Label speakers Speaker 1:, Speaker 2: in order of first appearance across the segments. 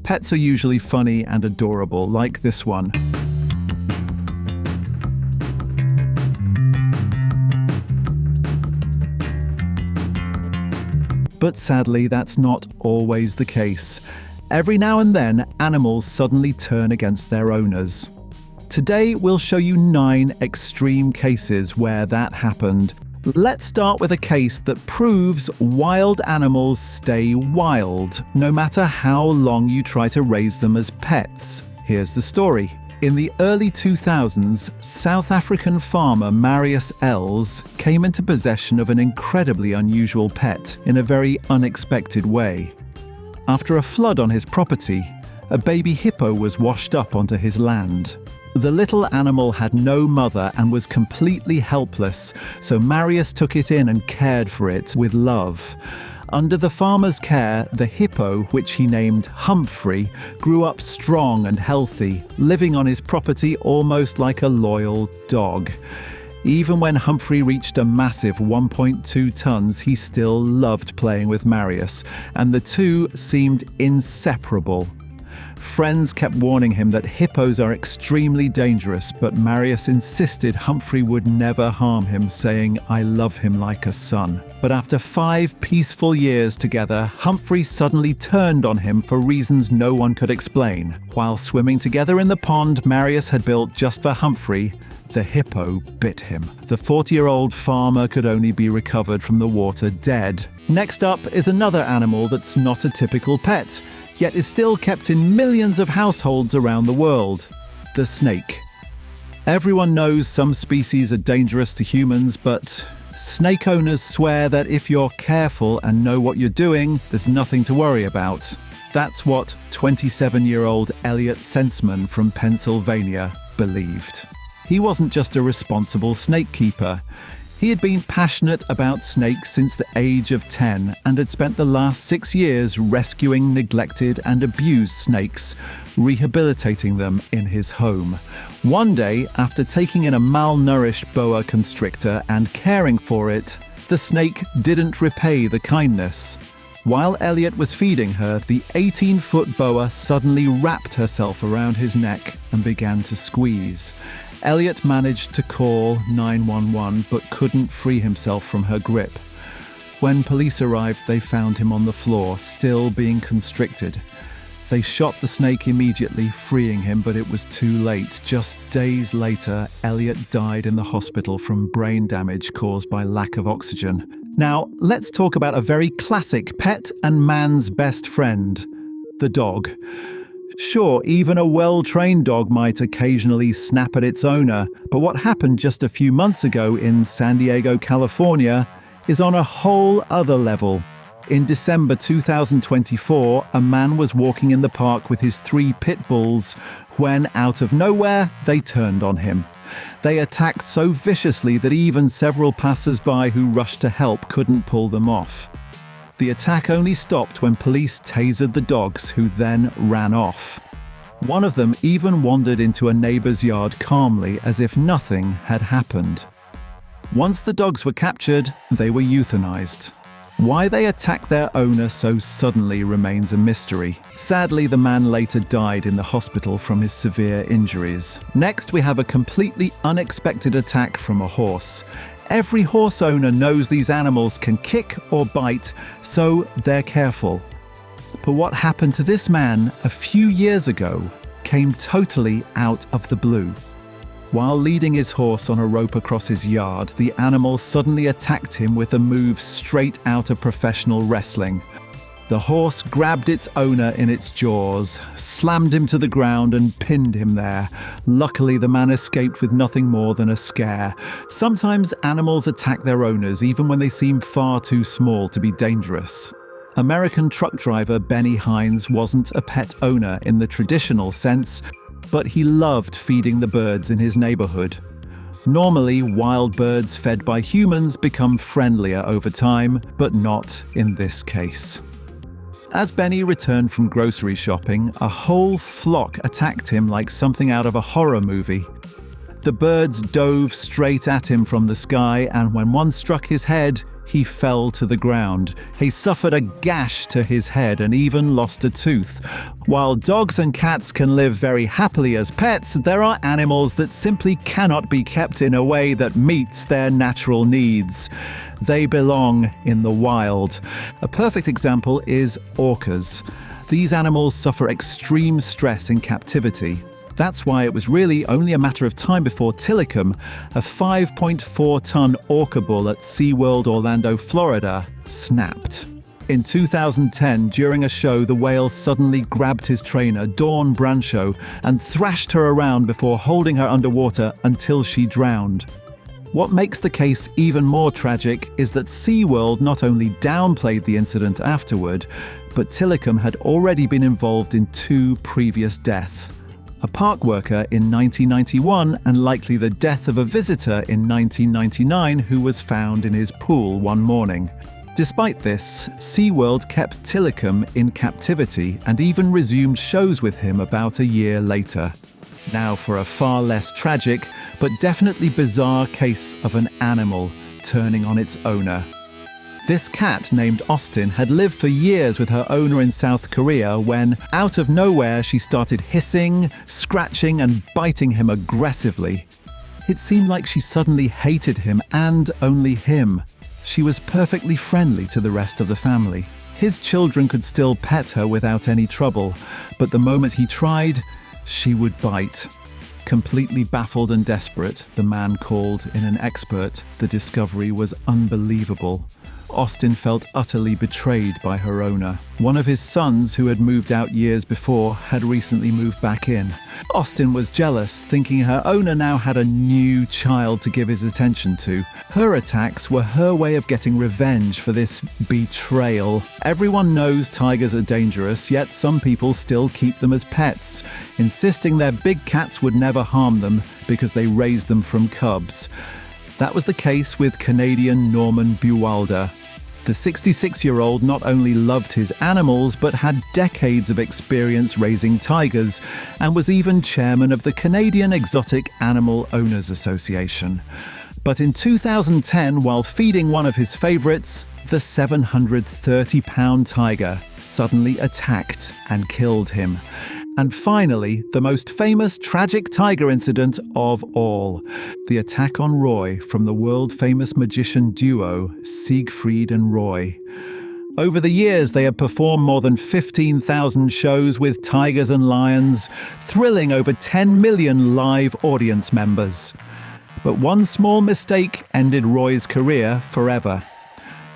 Speaker 1: Pets are usually funny and adorable, like this one. But sadly, that's not always the case. Every now and then, animals suddenly turn against their owners. Today, we'll show you 9 extreme cases where that happened. Let's start with a case that proves wild animals stay wild, no matter how long you try to raise them as pets. Here's the story. In the early 2000s, South African farmer Marius Els came into possession of an incredibly unusual pet in a very unexpected way. After a flood on his property, a baby hippo was washed up onto his land. The little animal had no mother and was completely helpless, so Marius took it in and cared for it with love. Under the farmer's care, the hippo, which he named Humphrey, grew up strong and healthy, living on his property almost like a loyal dog. Even when Humphrey reached a massive 1.2 tons, he still loved playing with Marius, and the two seemed inseparable. Friends kept warning him that hippos are extremely dangerous, but Marius insisted Humphrey would never harm him, saying, "I love him like a son." But after 5 peaceful years together, Humphrey suddenly turned on him for reasons no one could explain. While swimming together in the pond Marius had built just for Humphrey, the hippo bit him. The 40-year-old farmer could only be recovered from the water dead. Next up is another animal that's not a typical pet, yet is still kept in millions of households around the world: the snake. Everyone knows some species are dangerous to humans, but snake owners swear that if you're careful and know what you're doing, there's nothing to worry about. That's what 27-year-old Elliot Sensman from Pennsylvania believed. He wasn't just a responsible snake keeper. He had been passionate about snakes since the age of 10 and had spent the last 6 years rescuing neglected and abused snakes, rehabilitating them in his home. One day, after taking in a malnourished boa constrictor and caring for it, the snake didn't repay the kindness. While Elliot was feeding her, the 18-foot boa suddenly wrapped herself around his neck and began to squeeze. Elliot managed to call 911 but couldn't free himself from her grip. When police arrived, they found him on the floor, still being constricted. They shot the snake immediately, freeing him, but it was too late. Just days later, Elliot died in the hospital from brain damage caused by lack of oxygen. Now, let's talk about a very classic pet and man's best friend: the dog. Sure, even a well-trained dog might occasionally snap at its owner, but what happened just a few months ago in San Diego, California, is on a whole other level. In December 2024, a man was walking in the park with his 3 pit bulls when, out of nowhere, they turned on him. They attacked so viciously that even several passers-by who rushed to help couldn't pull them off. The attack only stopped when police tasered the dogs, who then ran off. One of them even wandered into a neighbor's yard calmly, as if nothing had happened. Once the dogs were captured, they were euthanized. Why they attacked their owner so suddenly remains a mystery. Sadly, the man later died in the hospital from his severe injuries. Next, we have a completely unexpected attack from a horse. Every horse owner knows these animals can kick or bite, so they're careful. But what happened to this man a few years ago came totally out of the blue. While leading his horse on a rope across his yard, the animal suddenly attacked him with a move straight out of professional wrestling. The horse grabbed its owner in its jaws, slammed him to the ground and pinned him there. Luckily, the man escaped with nothing more than a scare. Sometimes animals attack their owners even when they seem far too small to be dangerous. American truck driver Benny Hines wasn't a pet owner in the traditional sense, but he loved feeding the birds in his neighborhood. Normally, wild birds fed by humans become friendlier over time, but not in this case. As Benny returned from grocery shopping, a whole flock attacked him like something out of a horror movie. The birds dove straight at him from the sky, and when one struck his head, he fell to the ground. He suffered a gash to his head and even lost a tooth. While dogs and cats can live very happily as pets, there are animals that simply cannot be kept in a way that meets their natural needs. They belong in the wild. A perfect example is orcas. These animals suffer extreme stress in captivity. That's why it was really only a matter of time before Tilikum, a 5.4-ton orca bull at SeaWorld Orlando, Florida, snapped. In 2010, during a show, the whale suddenly grabbed his trainer, Dawn Brancho, and thrashed her around before holding her underwater until she drowned. What makes the case even more tragic is that SeaWorld not only downplayed the incident afterward, but Tilikum had already been involved in 2 previous deaths. A park worker in 1991 and likely the death of a visitor in 1999 who was found in his pool one morning. Despite this, SeaWorld kept Tilikum in captivity and even resumed shows with him about a year later. Now for a far less tragic, but definitely bizarre case of an animal turning on its owner. This cat, named Austin, had lived for years with her owner in South Korea when, out of nowhere, she started hissing, scratching, and biting him aggressively. It seemed like she suddenly hated him and only him. She was perfectly friendly to the rest of the family. His children could still pet her without any trouble, but the moment he tried, she would bite. Completely baffled and desperate, the man called in an expert. The discovery was unbelievable. Austin felt utterly betrayed by her owner. One of his sons, who had moved out years before, had recently moved back in. Austin was jealous, thinking her owner now had a new child to give his attention to. Her attacks were her way of getting revenge for this betrayal. Everyone knows tigers are dangerous, yet some people still keep them as pets, insisting their big cats would never harm them because they raised them from cubs. That was the case with Canadian Norman Buwalda. The 66-year-old not only loved his animals, but had decades of experience raising tigers, and was even chairman of the Canadian Exotic Animal Owners Association. But in 2010, while feeding one of his favourites, the 730-pound tiger suddenly attacked and killed him. And finally, the most famous tragic tiger incident of all, the attack on Roy from the world-famous magician duo Siegfried and Roy. Over the years, they had performed more than 15,000 shows with tigers and lions, thrilling over 10 million live audience members. But one small mistake ended Roy's career forever.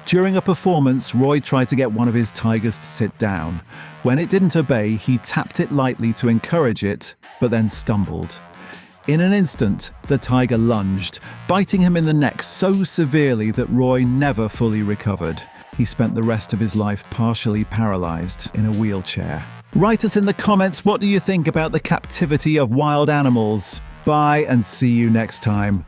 Speaker 1: During a performance, Roy tried to get one of his tigers to sit down. When it didn't obey, he tapped it lightly to encourage it, but then stumbled. In an instant, the tiger lunged, biting him in the neck so severely that Roy never fully recovered. He spent the rest of his life partially paralyzed in a wheelchair. Write us in the comments, what do you think about the captivity of wild animals? Bye and see you next time.